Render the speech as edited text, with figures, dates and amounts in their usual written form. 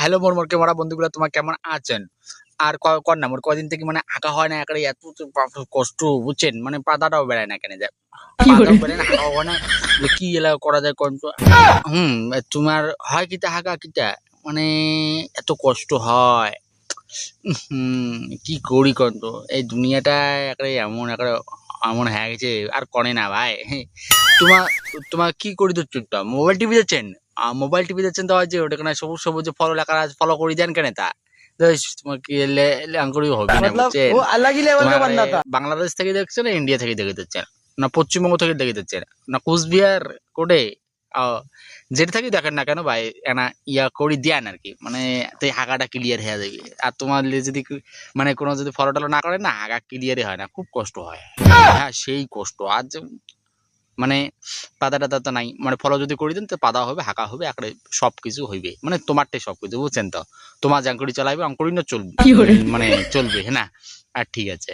Hello মোর মারা বন্ধুগুলো, তোমার কেমন আছেন? আর কর না মোর কদিন থেকে মানে আঁকা হয় না, একটা এত কষ্ট বুঝছেন, মানে পাতাটাও বেড়ায় না, কেন যায় পাতাও বেড়ায় না, আঁকাও হয় না। কি এলা করা যায় কোন তো? তোমার হয় কিতা হাঁকা কিতা, মানে এত কষ্ট হয়। কি করি কোন তো, এই দুনিয়াটা একটা এমন একটা এমন হয়ে গেছে, আর করে না ভাই। তোমার তোমার কি করি দিচ্ছেন? তো মোবাইল টিভি দিচ্ছেন, মোবাইল টিভি দিচ্ছেন, তো যে ওটা কেন সবুজ সবুজ ফলো লেখা ফলো করে দেন কেন তা? তোমার কি আঙ্কুরি হবে না मतलब বুঝছেন? वो अलग ही लेवल का তোমার बंदा था। বাংলাদেশ থেকে দেখছেন না ইন্ডিয়া থেকে দেখে দিচ্ছেন, না পশ্চিমবঙ্গ থেকে দেখে দিচ্ছেন, না কুচবিহার কোটে, যেটা থেকে দেখেন না কেন ভাই, এনা ইয়া করি দেন আর কি, মানে তাই হাগাটা ক্লিয়ার হয়ে যাবে। আর তোমার যদি মানে কোনো যদি ফলো টলো না করে না, হাগা ক্লিয়ারই হয় না, খুব কষ্ট হয়। হ্যাঁ সেই কষ্ট আজ, মানে পাতা টাতা তো নাই, মানে ফলো যদি করে দেন তো পাতা হবে, হাঁকা হবে, আঁকড়ে সবকিছু হইবে, মানে তোমারটাই সবকিছু বুঝছেন তো। তোমার যে আঙ্কুরি চালাইবে আঙ্কুরি না চলবে, মানে চলবে, হ্যাঁ না? আর ঠিক আছে।